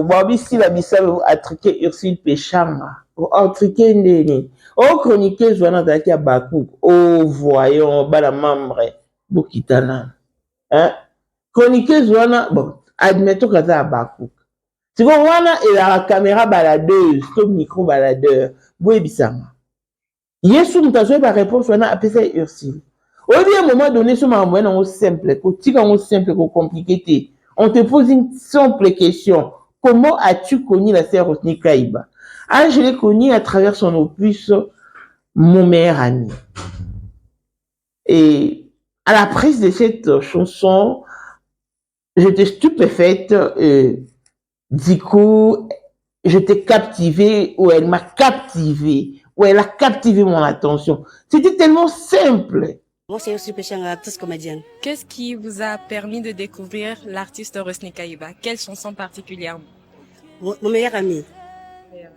Bobby si la bisalo a truqué Ursule Péchanga. A truqué Ndeni. Oh, chroniqué Joana Daki à Bakouk. Oh, voyons, bala membre. Bukitana. Hein? Chroniqué Joana, bon, admettons que ça à Bakouk. Tu vois, Wana et la caméra baladeuse, stop micro baladeur. Boué Bissama. Yesu mutazoe ba réponse Joana a fait Ursule. Au lieu à un moment donné, ce moment on simple, on simple, compliqué. On te pose une simple question. Comment as-tu connu la sœur Rosny Kaïba? Ah, je l'ai connue à travers son opus Mon meilleur ami. Et à la prise de cette chanson, j'étais stupéfaite. Du coup, j'étais captivée, ou elle m'a captivée, ou elle a captivé mon attention. C'était tellement simple. Moi, c'est aussi Péchanga, actrice comédienne. Qu'est-ce qui vous a permis de découvrir l'artiste Rosny Kaïba? Quelle chanson particulièrement? Mon meilleur ami.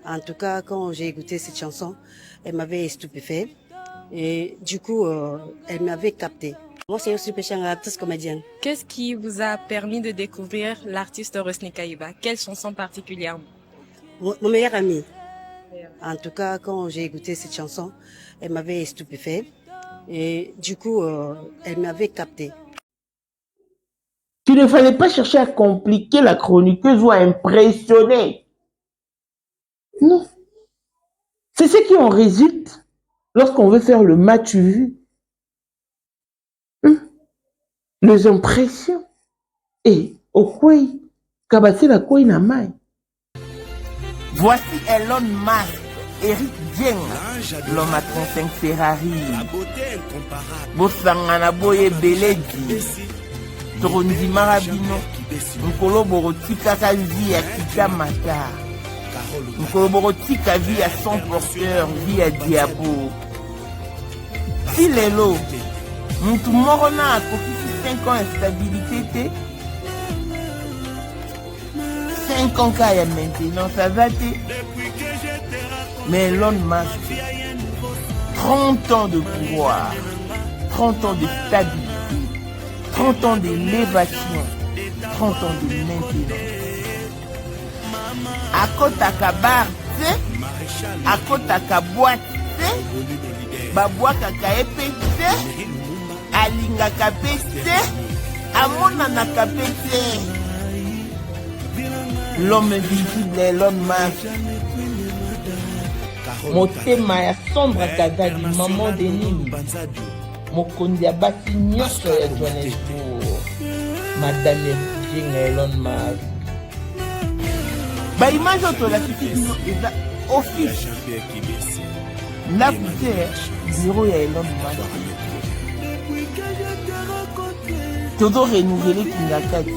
En tout cas, quand j'ai écouté cette chanson, elle m'avait stupéfait. Et du coup, elle m'avait capté. Moi, c'est aussi Péchanga, actrice comédienne. Qu'est-ce qui vous a permis de découvrir l'artiste Rosny Kaïba? Quelle chanson particulièrement? Mon meilleur ami. En tout cas, quand j'ai écouté cette chanson, elle m'avait stupéfait. Et du coup, elle m'avait capté. Tu ne fallait pas chercher à compliquer la chroniqueuse ou à impressionner. Non. C'est ce qui en résulte lorsqu'on veut faire le match vu. Les impressions. Et au quoi Kabati la quoi na mai. Voici Elon Musk, Eric Dieng, l'homme à 35 Ferrari. Bosangana boye beledi. Torondi marabino. Nkolo borotika kazi ya kitamata. Nkolo borotika vie à son porteur, vie à diabo. Si lelo, mtu moko na akokisi 5 ans instabilité. 5 ans qu'il y a maintenant, ça va te. Mais Elon Musk, 30 ans de pouvoir, 30 ans de stabilité, 30 ans d'élévation, 30 ans de maintenance. À côté à bar, à côté à boîte, babois à épée, à linga kapete, à mon anakapete. L'homme invisible Elon Musk. Motema ya sombre kazali maman de nini. Mokondi ya basi nyonso ya Johannesburg. Madame Jing Elon Musk. Ba image oto la kiti eza office. La boutique bureau ya Elon Musk. Todo renouveler Kingakati.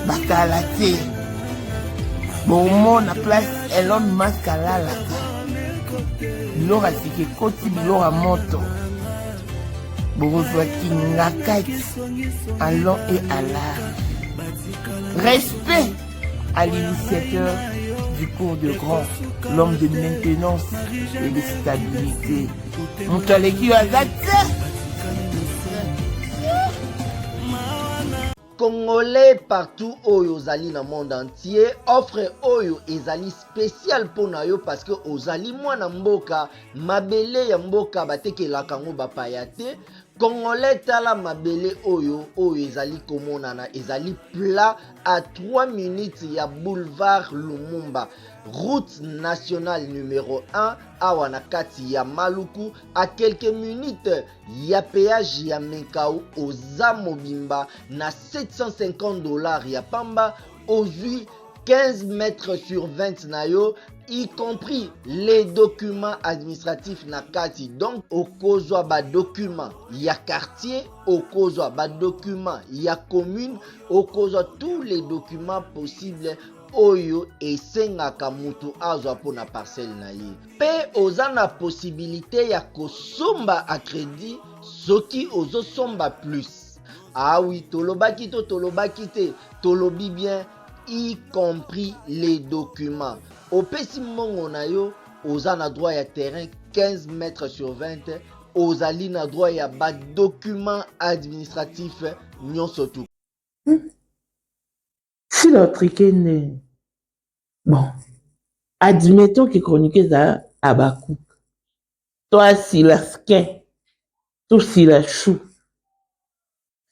Bakala te. Bon, mon a place Elon Musk à la bilora sike koti bilora moto. Bourgeois Kingakati à long et à large. Respect à l'initiateur du cours de grand, l'homme de maintenance et de stabilité. Montaleki Azate. Congolais partout oyo ozali na monde entier offre oyo ezali spécial pour na yo parce que ozali mwana mboka mabele ya mboka batekelaka ngo bapaya te. Congolais tala mabele oyo ezali komonana ezali plat à 3 minutes ya boulevard Lumumba, route nationale numéro 1 awa na kati ya Maluku, à quelques minutes ya péage ya Menkau oza mobimba na $750 ya pamba ozui 15 mètres sur 20 na yo, y compris les documents administratifs na kati. Donc okozwa ba document ya quartier, okozwa ba document ya commune, okozwa tous les documents possibles oyo esengaka mutu azwa po na parcelle na ye. Pe oza na possibilité ya kosomba a crédit soki ozo somba plus. Ah oui, tolobaki to tolobaki te, tolobi bien y compris les documents. Opesi mongo na yo, oza na droit ya terrain 15 mètres sur 20, ozali na droit ya ba document administratif nyonso tout. Si Ursula Otrikene. Bon, admettons que chroniqueuse à Abakou. Toi, si la skin, toi, si la chou.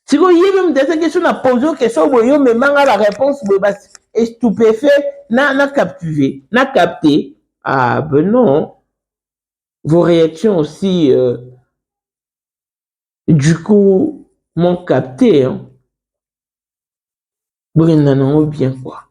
Si vous y même des questions à poser, question, vous avez même la réponse, vous êtes stupéfait, n'a captivé, n'a capté. Ah, ben non. Vos réactions aussi, du coup, m'ont capté. Hein. Vous bien quoi.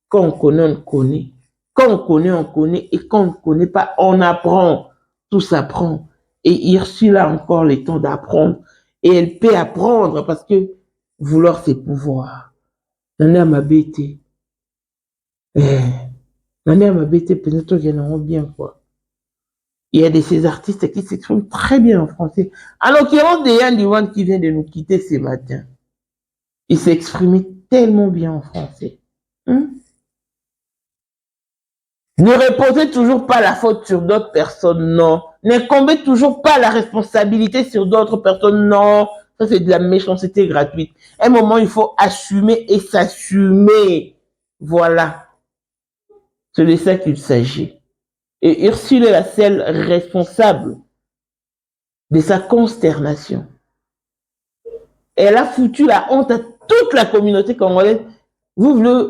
Quand on connaît, on connaît. Quand on connaît, on connaît. Et quand on ne connaît pas, on apprend. Tout s'apprend. Et Ursula a encore le temps d'apprendre. Et elle peut apprendre parce que vouloir ses pouvoirs. Nana m'a bêté. Nana m'a bêté, peut-être qu'ils en ont bien quoi. Il y a de ces artistes qui s'expriment très bien en français. En l'occurrence, Yann Diwan qui vient de nous quitter ce matin. Il s'est exprimé tellement bien en français. Hein? Ne reposez toujours pas la faute sur d'autres personnes, non. N'incombez toujours pas la responsabilité sur d'autres personnes, non. Ça, c'est de la méchanceté gratuite. À un moment, il faut assumer et s'assumer. Voilà. C'est de ça qu'il s'agit. Et Ursule est la seule responsable de sa consternation. Elle a foutu la honte à toute la communauté congolaise. Vous voulez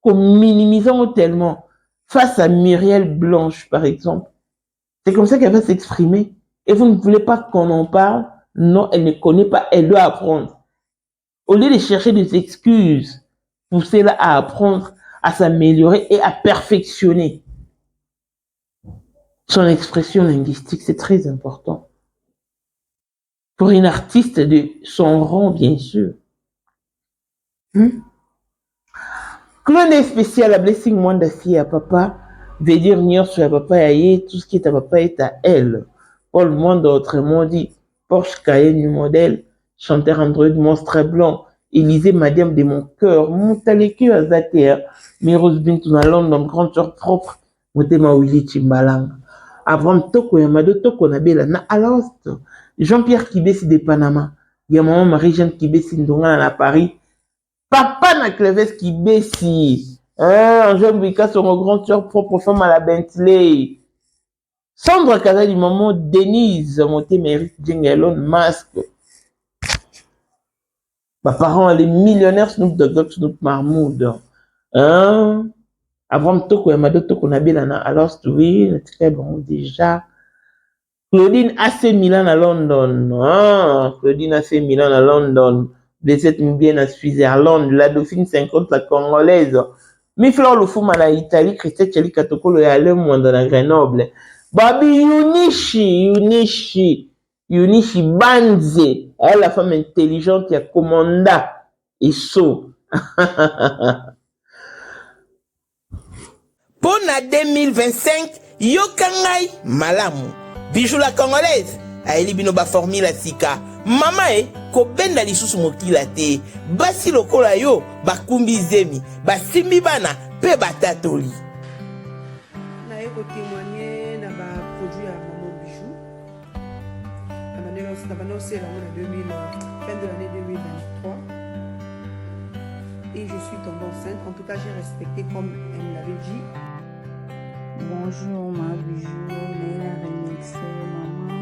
qu'on minimise tellement. Face à Muriel Blanche, par exemple. C'est comme ça qu'elle va s'exprimer. Et vous ne voulez pas qu'on en parle? Non, elle ne connaît pas, elle doit apprendre. Au lieu de chercher des excuses, poussez-la à apprendre, à s'améliorer et à perfectionner son expression linguistique. C'est très important. Pour une artiste de son rang, bien sûr. Clone spécial à Blessing Mwanda fille à papa veut dire nier sur papa et tout ce qui est à papa est à elle. Paul Mwanda autrement dit Porsche Cayenne modèle, chanteur Android monstre blanc, Élysée Madiam de mon cœur, Montaleki Azater, Miros Bintou à London, grande sœur propre, Motema Willy Chimbalanga. Abraham Toko Yamado Toko Nabela na Alost, Jean-Pierre Kibesi de Panama, Yamaman Marie-Jeanne Kibesi Ndonga à Paris. Papa na Cleves qui bessie. Jean Bika son grand sœur propre femme à la Bentley. Sandra Kazali maman Denise monté mérite Jengelon masque. Ma parent les millionnaires Snoop Dogg Snoop Mahmoud. Abraham Toko Yamado Toko Nabelana alors oui très bon déjà. Claudine AC Milan à London. Claudine AC Milan à London. Blessette bien à Switzerland, la Dauphine 50, la Congolaise. Miflor le fou à Italie, Christelle Chali Katokolo et Alain Mwanda à Grenoble. Babi Yunishi Banze. Elle la femme intelligente qui a commandé et saut. Pour la 2025, Yokangai Malamu. Bijou la Congolaise. Aeli bino ba formule sika. Mama ko benda lisusu mokila te. Basi lokola yo bakumbi zemi. Basimbi bana pe batatoli. Na eko témoigner na ba produit à Maman Bijou. Na ba lancé la fin de l'année 2023. Et je suis tombée enceinte. En tout cas, j'ai respecté comme elle me l'avait dit. Bonjour ma Bijou, Léla Remixé, maman.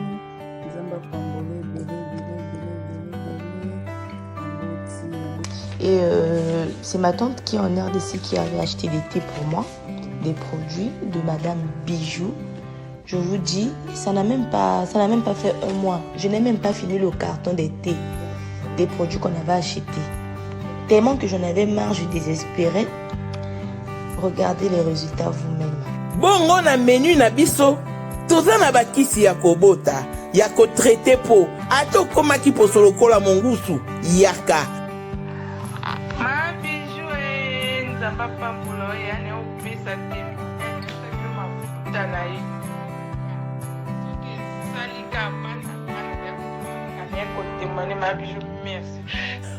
Et c'est ma tante qui est en RDC qui avait acheté des thés pour moi, des produits de Madame Bijou. Je vous dis, ça n'a même pas fait un mois. Je n'ai même pas fini le carton des thés, des produits qu'on avait achetés. Tellement que j'en avais marre, je désespérais. Regardez les résultats vous-même. Bongo na menu na biso, toza na bakisi ya kobota. Yako traité po ato koma ki po solokola mongusu yaka ma Bijou nzamba pambulo yani opesa te ma futa na ye salika bana ya kotemane ma Bijou merci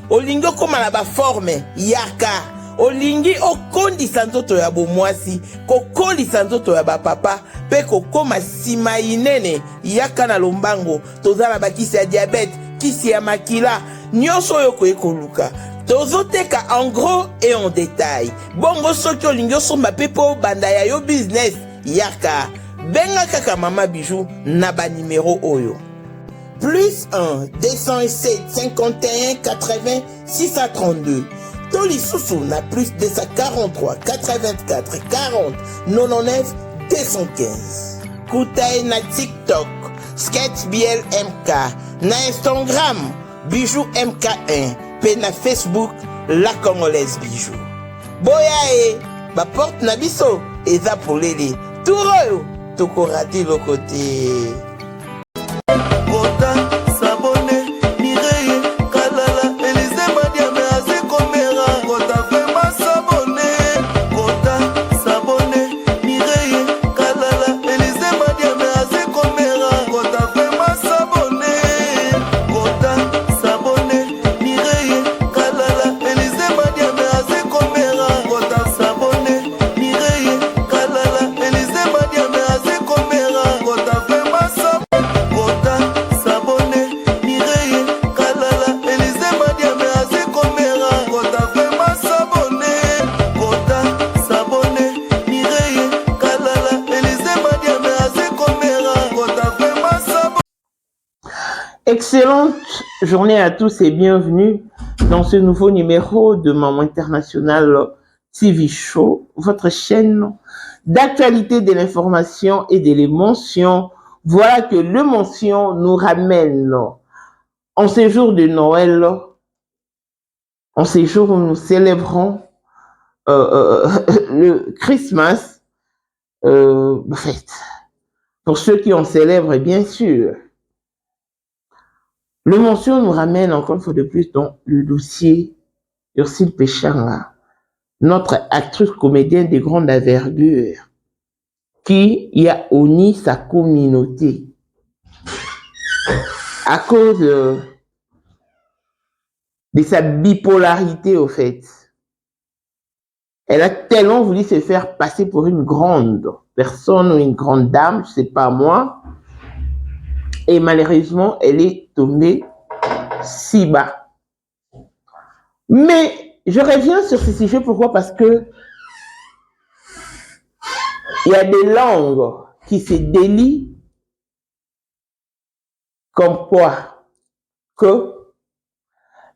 olingo koma na ba forme yaka olingi okondisa nzoto ya bomwasi kokondisa nzoto ya bapapa pe kokoma sima inene yaka na lombango tozala bakisi ya diabete kisi ya makila nyonso oyo koyekoluka tozoteka en gros et en détail. Bongo soki olingi osomba pe po banda ya yo business yaka benga kaka Mama Bijou na ba numéro oyo. Plus 1 207 51 80 632. Toli Soussou na plus 243 84 40 99 215. Koutaï na TikTok, Sketch BLMK, na Instagram, Bijou MK1, pe na Facebook, La Congolaise Bijou. Boya ba porte na biso, eza polele. Touroyo, toko rate lo côté. Excellente journée à tous et bienvenue dans ce nouveau numéro de Maman International TV Show, votre chaîne d'actualité, de l'information et de l'émotion. Voilà que l'émotion nous ramène en ces jours de Noël, en ces jours où nous célébrons le Christmas, en fait, pour ceux qui en célèbrent, bien sûr. L'émotion nous ramène encore une fois de plus dans le dossier Ursule Péchanga, notre actrice comédienne de grande envergure, qui y a honni sa communauté à cause de sa bipolarité au fait. Elle a tellement voulu se faire passer pour une grande personne ou une grande dame, je sais pas moi, et malheureusement, elle est tombée si bas. Mais je reviens sur ce sujet, pourquoi? Parce que il y a des langues qui se délient comme quoi que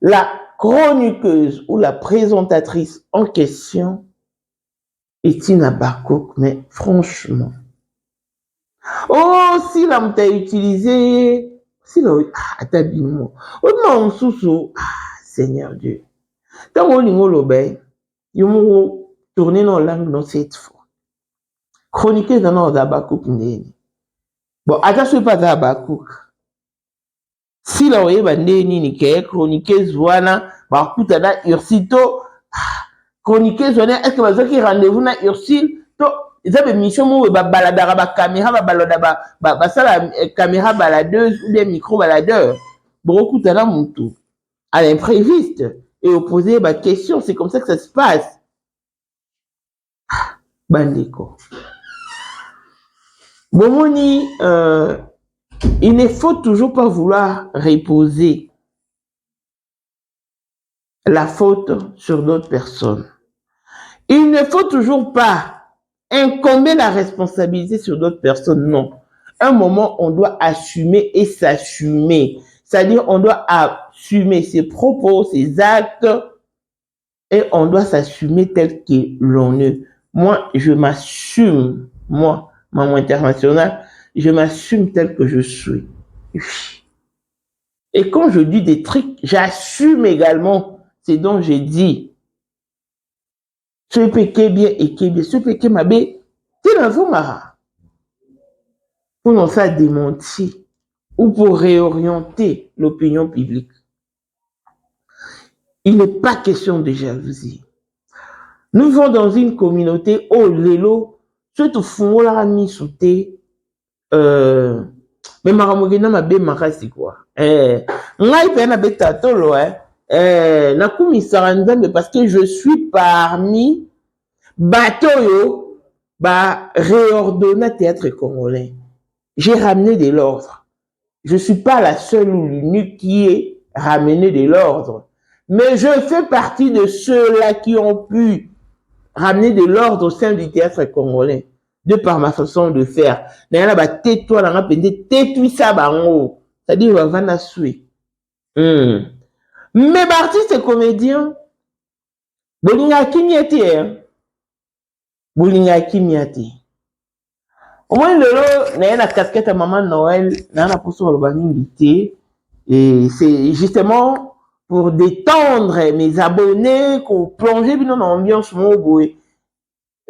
la chroniqueuse ou la présentatrice en question est une Abakouk, mais franchement. Oh, si l'homme t'a utilisé, si l'homme, t'as dit moi. Oh non, sous, Seigneur Dieu. Tant qu'on l'ingole au bain, il m'a tourné dans langue dans cette fois. Chroniquer dans Abakouk, bon, attention pas d'Abakouk. Si l'homme est bandé, ni chroniquer Zouana, bah, écoute, là, Ursito, chroniquer Zouana, est-ce que vous avez rendez-vous na Ursule? Ils avaient mission où baladara ba caméra ba sala caméra baladeuse ou bien micro baladeur. Beaucoup de mon tout à l'impréviste et au poser ba question, c'est comme ça que ça se passe. Bandeko. Bomoni, il ne faut toujours pas vouloir reposer la faute sur d'autres personnes. Il ne faut toujours pas incomber la responsabilité sur d'autres personnes, non. Un moment, on doit assumer et s'assumer. C'est-à-dire, on doit assumer ses propos, ses actes, et on doit s'assumer tel que l'on est. Moi, je m'assume, moi, Maman Internationale, je m'assume tel que je suis. Et quand je dis des trucs, j'assume également ce dont j'ai dit. Ce péché bien et qui bien, ce péché m'a bé, c'est l'infomara. Pour nous faire démentir ou pour réorienter l'opinion publique. Il n'est pas question de jalousie. Nous vivons dans une communauté où l'élo, surtout fond la mis sous thé, mais maramogena m'a bé marasi quoi. Ngai pe na beta tolo na kumisara nzambe parce que je suis parmi bateau ba réordonner théâtre congolais. J'ai ramené de l'ordre. Je suis pas la seule ou l'unique qui est ramené de l'ordre. Mais je fais partie de ceux-là qui ont pu ramener de l'ordre au sein du théâtre congolais, de par ma façon de faire. Tais-toi, tais-toi, ça, bango. C'est-à-dire, on va souhaiter. Mais artistes et comédiens, bolinga kimiati, bolinga kimiati. Au moins, lelo, na la casquette à maman Noël, na la pousson le baningité, et c'est justement pour détendre mes abonnés, qu'on plonge dans l'ambiance mobile.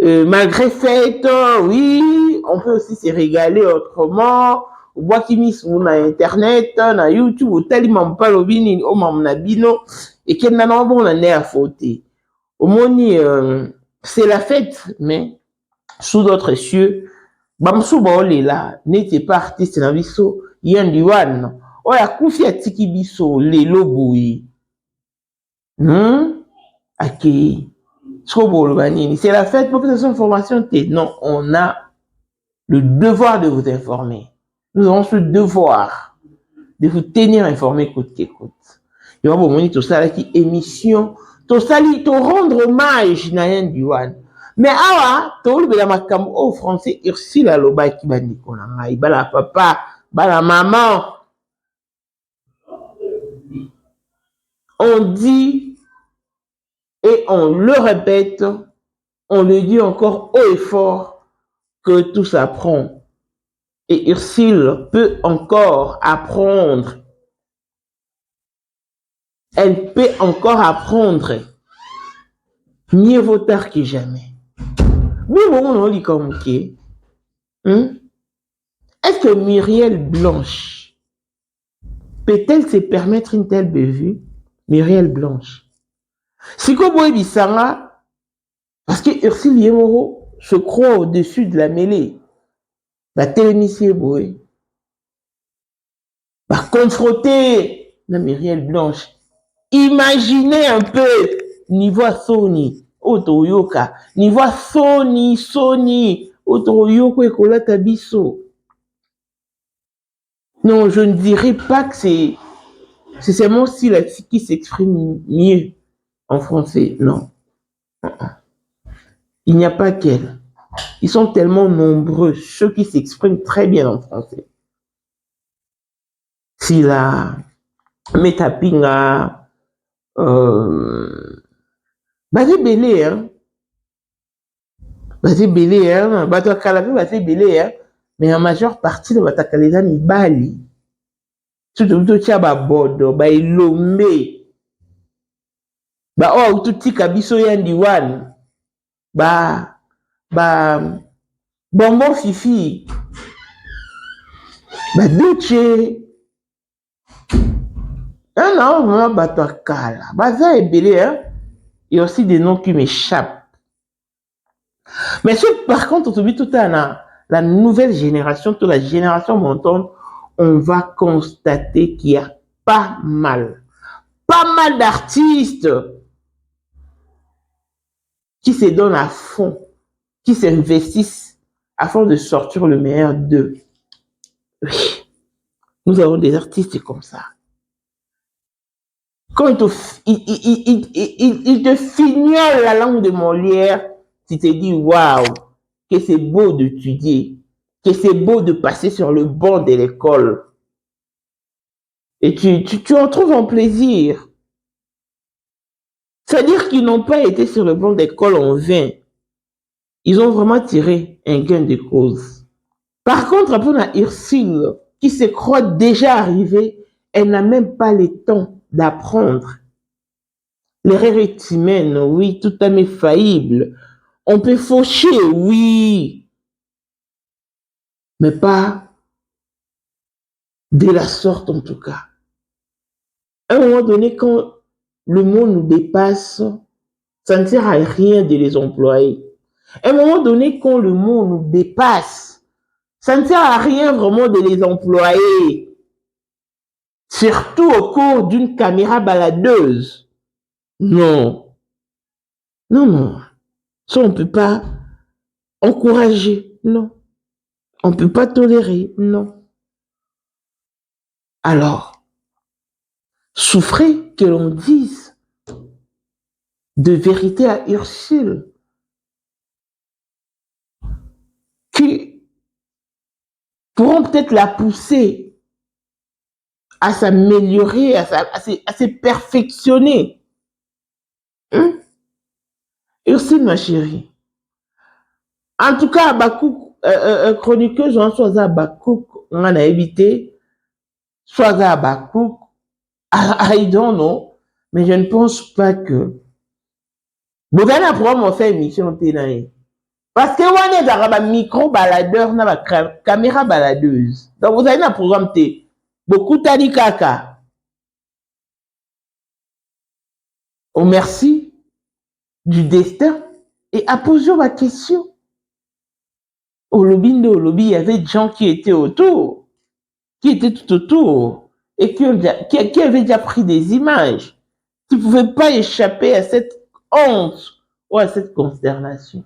Malgré fête, oui, on peut aussi se régaler autrement. On voit qui mis sur internet, na YouTube, au tellement pas le bini, au mamnabino, et qu'il n'a pas bon à fauter. Au moni, c'est la fête, mais sous d'autres cieux, bamsou baole là, n'était pas artiste na biso, yandiwan, o ya kufi ya tiki biso, les loboui. Ok. C'est la fête pour que ce soit information. Non, on a le devoir de vous informer. Nous avons ce devoir de vous tenir informé coûte que coûte. Il y a beaucoup de ça qui émission, tout ça te rendre hommage na yen diwan. Mais awa, to le bela makam au français Ursula Loba qui bandi konanga, bala papa, bala maman. On dit et on le répète, on le dit encore haut et fort que tout s'apprend. Et Ursule peut encore apprendre. Elle peut encore apprendre. Mieux vaut tard que jamais. Mais bon, on dit comme qui. Est-ce que Muriel Blanche peut-elle se permettre une telle bévue? Muriel Blanche. Si comme Bissanga, parce que Ursule Yemoro se croit au-dessus de la mêlée. La télémission boy. Va confronter la Muriel Blanche. Imaginez un peu niveau Sony, Otoyoka, niveau Sony, Otoyoko et Kolata Bisso. Non, je ne dirais pas que c'est seulement si la qui s'exprime mieux en français. Non. Il n'y a pas qu'elle. Ils sont tellement nombreux, ceux qui s'expriment très bien en français. Si la Metapinga, basé belé, hein. Basé belé, hein. Bato kalavi basé belé, hein. Mais en majeure partie de Batakaleza ni bali. Tout tia ba bodo, ba ilombe. Ba oh tout kabiso yandi wan. Ba bonbon fifi. Ba douche. Non, vraiment bato kala. Baza belé, hein. Il y a aussi des noms qui m'échappent. Mais par contre, tout à la nouvelle génération, toute la génération montante, on va constater qu'il y a pas mal d'artistes qui se donnent à fond, qui s'investissent afin de sortir le meilleur d'eux. Oui, nous avons des artistes comme ça. Quand il te fignole la langue de Molière, tu te dis waouh, que c'est beau d'étudier, que c'est beau de passer sur le banc de l'école. Et tu en trouves un plaisir. C'est-à-dire qu'ils n'ont pas été sur le banc d'école en vain. Ils ont vraiment tiré un gain de cause. Par contre, après, on a Ursule, qui se croit déjà arrivée, elle n'a même pas le temps d'apprendre. L'erreur est humaine, oui, tout à fait faillible. On peut faucher, oui, mais pas de la sorte en tout cas. À un moment donné, quand le monde nous dépasse, ça ne sert à rien de les employer. À un moment donné, quand le monde nous dépasse, ça ne sert à rien vraiment de les employer. Surtout au cours d'une caméra baladeuse. Non. Non. Ça, on ne peut pas encourager. Non. On ne peut pas tolérer. Non. Alors, souffrez que l'on dise de vérité à Ursule qui pourront peut-être la pousser à s'améliorer, à se perfectionner. Ursule, ma chérie. En tout cas, Abakouk, chroniqueuse, soit Abakouk, on a évité, soit Abakouk, I don't know, mais je ne pense pas que. Vous allez pouvoir me faire émission ténaï. Parce que on est dans un micro baladeur, dans la caméra baladeuse. Donc vous avez un programme T. Beaucoup tani kaka. Au merci du destin et à poser ma question. Au lobby, il y avait des gens qui étaient autour, qui étaient tout autour et qui avaient déjà pris des images. Tu ne pouvais pas échapper à cette honte ou à cette consternation.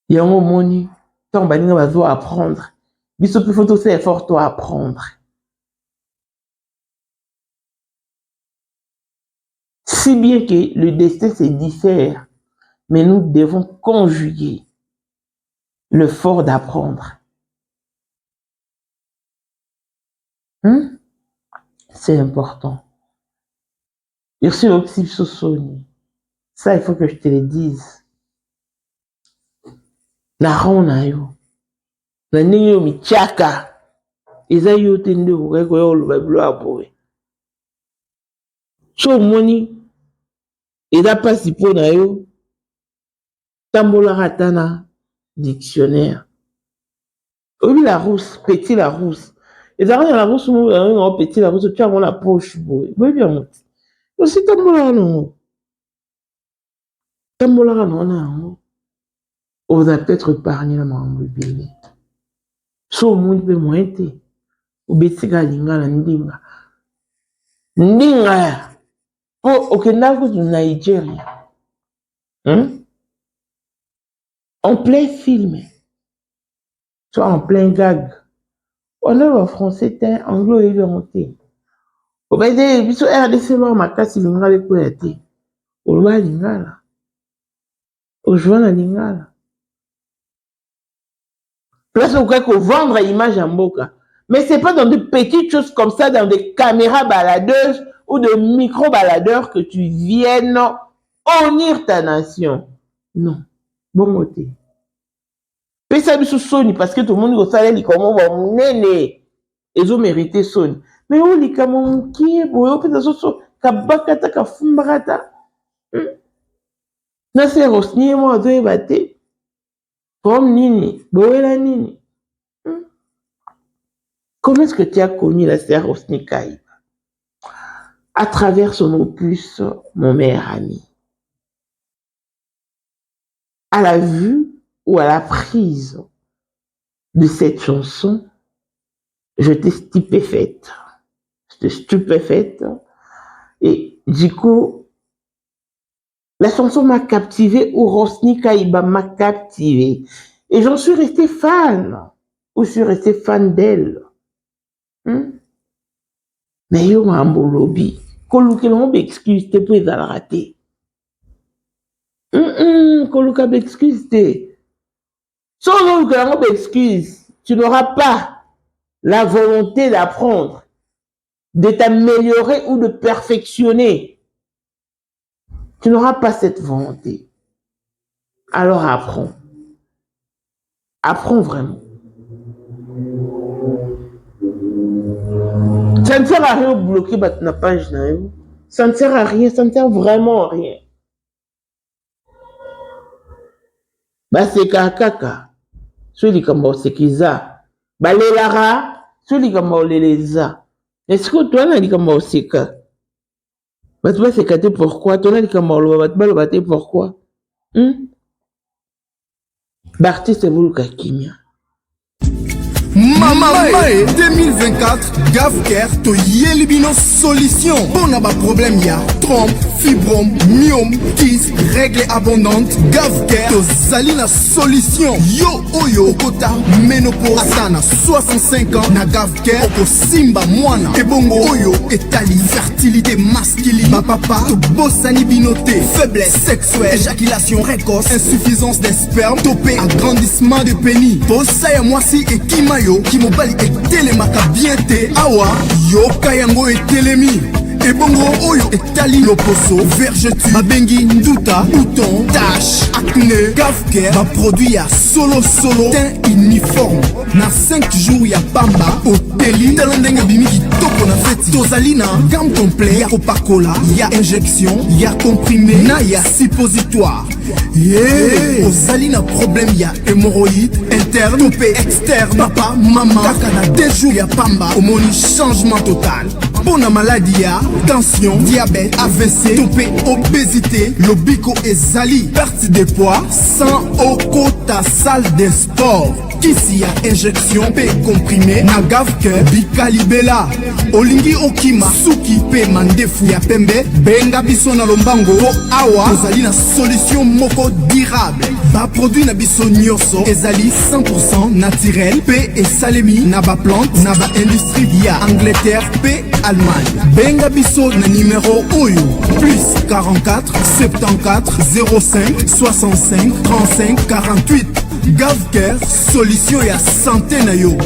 Il y a un moment, tant que tu vas apprendre, il faut aussi effort à apprendre. Si bien que le destin se diffère, mais nous devons conjuguer le fort d'apprendre. C'est important. Ursule Oxy Sosoni, ça il faut que je te le dise. La rona yo, la niyo michaka, eza yo tende ukeko yo lubablo aboe. So moni, eza pasi pona yo, tambola ratana dictionnaire. Oui, la rousse, petit la rousse. Et ça, la rousse, on petit la rousse, tu as mon approche, oui, bien, aussi, tambola, non. Tambola, non. On vous a peut-être épargné la maman, bébé. So, mon peu moins été. Ou bêtiga, lingala, ndinga. Ndinga. Oh, ok, n'a du Nigeria. En plein film. Soit en plein gag. On a en français, anglo et l'orienté. Au bas de biso RDC loin ma casse lingala ko yate. Au loin lingala. Au joint lingala. Place au cas qu'on vendre l'image en boca. Mais c'est pas dans de petites choses comme ça, dans des caméras baladeuses ou de micro baladeurs que tu viennes honnir ta nation. Non. Bon côté. Fais ça du sous-soni parce que tout le monde au salaire, il comment va mener. Ils ont mérité son. Mais où les camons qui est beau, peut être kabakata kafumbrata. Na c'est rosni moi doit battre. Comme nini, boela nini. Comment est-ce que tu as connu la sœur Rosny Kaïba? À travers son opus, mon meilleur ami. À la vue ou à la prise de cette chanson, j'étais stupéfaite. J'étais stupéfaite. Et du coup, la chanson m'a captivée ou Rosny Kaïba m'a captivée. Et j'en suis restée fan. Ou je suis restée fan d'elle. Mais yo m'a lobby. Koluke l'on m'excuse, t'es pris à la rater. Koluke m'excuse, t'es. Sans que l'on m'excuse, tu n'auras pas la volonté d'apprendre, de t'améliorer ou de perfectionner. Tu n'auras pas cette volonté. Alors apprends. Apprends vraiment. Ça ne sert à rien de bloquer ma page. Ça ne sert à rien, ça ne sert vraiment à rien. Bah c'est kaka. Celui comme c'est kiza. Bah les lara, celui comme les za. Est-ce que toi là dit comme c'est ka? Bah tu vas c'est katé pourquoi? Toi là dit comme le baté pourquoi? Barti c'est vous le kakimia. Mama 2024 Gavker to Yelibino solution. Bon, on a pas problème ya. trompe, fibrome, myome, kyste, règle abondante, Gavker, tozali na solution. Yo oyo okota ménopause ata na 65 ans na Gavker okosimba mwana ebongo oyo etali fertilité masculine bapapa tobosani bino te faiblesse sexuelle éjaculation précoce insuffisance des spermes topé agrandissement de pénis tosaya mwasi ekima yo kimobali etelemaka bien te awa yoka yango etelemi ebongo oyo etali loposo vergeture babengi nduta bouton tache acné Gavker baproduit ya solo teint uniforme na 5 jours ya pamba oteli tala ndenge bimi kitoko na feti tozali na gamme complet ya kopakola ya injection ya comprimé na ya suppositoire ozali na problème ya hémorroïde interne topé externe papa mama kaka na 2 jours ya pamba omoni changement total mpona maladi ya tension diabète AVC topé obésité lobiko ezali perte de poids sans okota salle de sport kisi ya injection pe comprimé na Gavker bikalibela olingi okima suki pe mandefu ya pembe benga biso na lombango po awa tozali na solution moko durable baproduit na biso nyonso ezali 100% naturel pe esalemi na baplante na baindustrie ya Angleterre pe Allemagne benga biso na numéro oyo plus 44 74 05 65 35 48 Gavker solution ya santé na yo.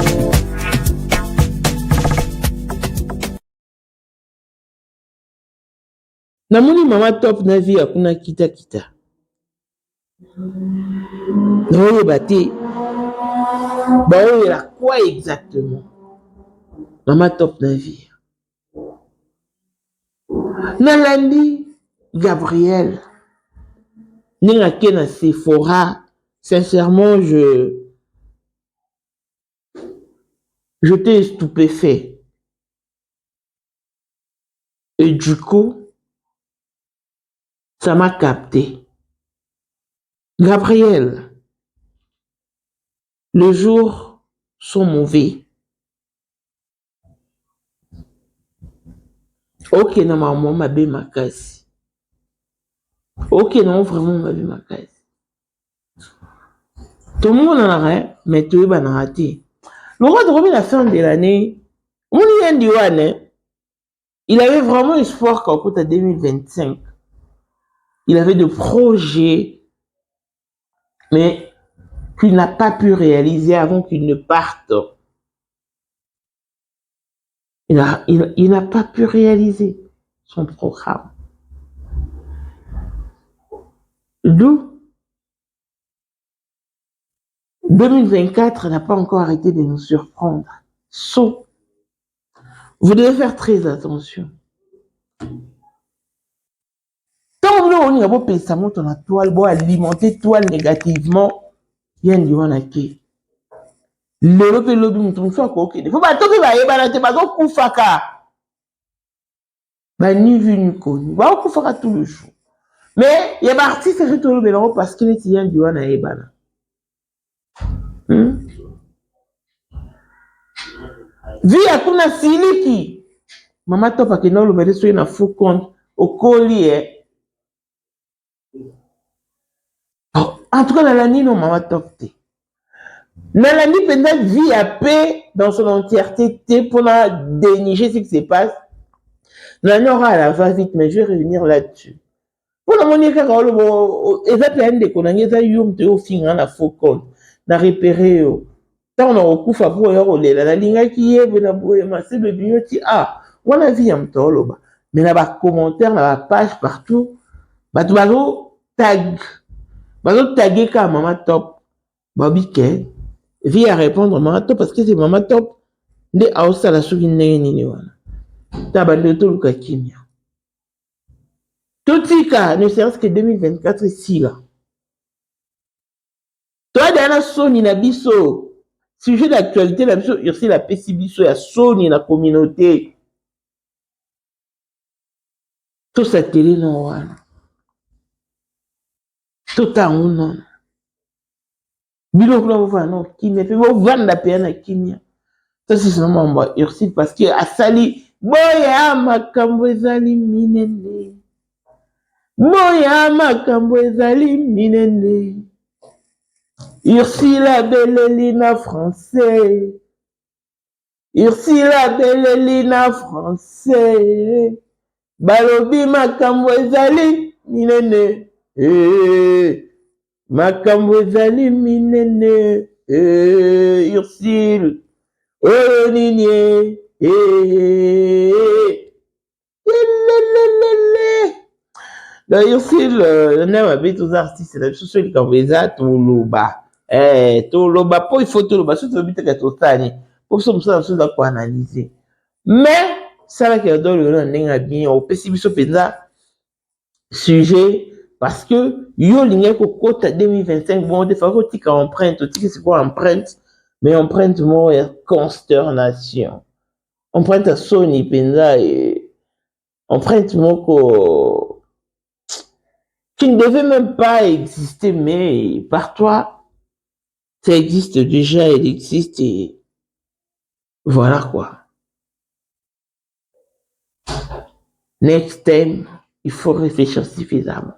Namoni mama top na vie akuna kita naoyo bate baoyela quoi exactement mama top na vie nalandi Gabriel ninga ke na Sephora. Sincèrement, j'étais stupéfait. Et du coup, ça m'a capté. Gabriel, les jours sont mauvais. Ok, non, maman, ma bé ma casse. Ok, non, vraiment, ma bé ma casse. Tout le monde en a, mais tout le monde en a raté. Le roi de Robin, la fin de l'année, on y a dit, il avait vraiment espoir qu'en coûte à 2025, il avait des projets, mais qu'il n'a pas pu réaliser avant qu'il ne parte. Il n'a pas pu réaliser son programme. D'où 2024 n'a pas encore arrêté de nous surprendre. So, vous devez faire très attention. Tant que on y a beau penser ton toile, beau alimenter toile négativement, il y a un diwan à qui. Le lobby mouton soit quoi, il faut pas tout qui va y avoir te bago koufaka. Bah ni vu ni connu, bah koufaka tout le jour. Mais il y a parti c'est tout le mélange parce qu'il est un diwan à ebana. Vi akuna siliki mama top akena olobele soki na faux compte okoli en tout cas nalandi no mama top te nalandi mpenza vie ya paix dans son entièreté te mpona déniger ce qui se passe nalandi ora la va vite mais je vais revenir là-dessus mpona moni kaka olobo eza mpe ya ndeko nange eza yo mte ofinga na faux compte na repere yo tant on a okufa pour yo kolela nalingaki yebe na boye masebe bino ti wana vi ya moto oloba mais na bacommentaire na bapage partout bato bazotagge ka mama top babi ke vi ya répondre mama top parce que c'est mama top nde aosala soki ndenge nini wana ta bande toluka kimia totika ne serait-ce que 2024 ici là toi dana soni na biso sujet d'actualité la biso ursi la pesi biso ya soni na communauté to sa télé non wana to tango non bilo kuna bova non kimia pe bo vanda pe na kimia ça c'est seulement moi ursi parce que asali boya makambo ezali minene Moya makambo ezali minene. Ursula Belelina français. Ursula Belelina français. Balobi makambo ezali minene. Makambo ezali minene. Ursule. Oh nini. Donc Ursule, on a vu tous les artistes, c'est la chose qui est Toloba. Toloba, pour il faut Toloba, surtout le but que tout ça, pour ça, ça, ça, quoi analyser. Mais, ça, là, qui est dans le bien, au pessimisme, sujet, parce que, yo, l'ingé, qu'au côté 2025, bon, des fois, tu as empreinte, tu sais, c'est quoi empreinte, mais empreinte, moi, consternation. Empreinte à Sony, Penza, et empreinte, moi, qui ne devait même pas exister, mais par toi, ça existe déjà, il existe, et voilà quoi. Next time, il faut réfléchir suffisamment.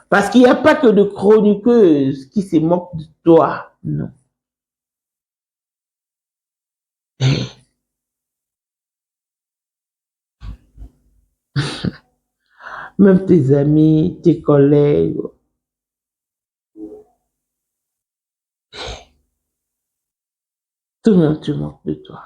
Parce qu'il n'y a pas que de chroniqueuses qui se moquent de toi, non. Même tes amis, tes collègues. Tout le monde se moque de toi.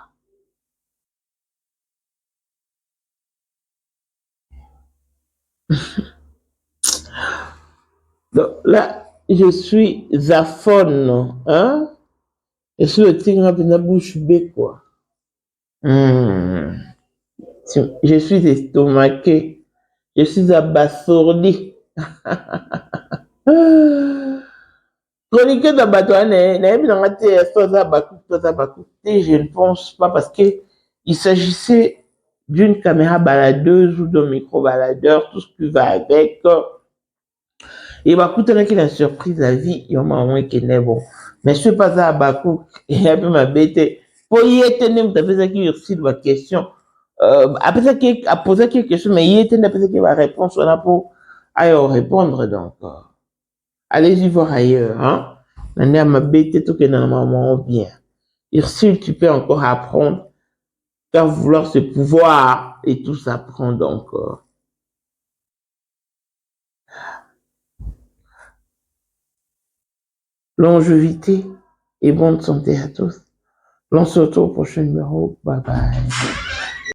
Donc là, je suis zaphone, hein? Je suis le tigre de la bouche bée, quoi. Je suis estomaqué. Je suis abasourdi. Chroniqueur de Batouane, je ne pense pas parce que il s'agissait d'une caméra baladeuse ou d'un micro baladeur, tout ce qui va avec. Et Bakou, t'en as qui la surprise la vie, il y a moins qui n'est bon. Mais je suis pas à Bakou, il y a peu ma bête. Pour y être, tu as fait ça qui reçut ma question. Après ça, qui a posé quelque chose, mais il était après ça qui va répondre, on a pour ailleurs répondre, donc. Allez-y voir ailleurs, hein. On a ma bête, tout que normalement bien. Ursule, tu peux encore apprendre, car vouloir ce pouvoir et tout s'apprend encore. Longévité et bonne santé à tous. On se retrouve au prochain numéro. Bye bye.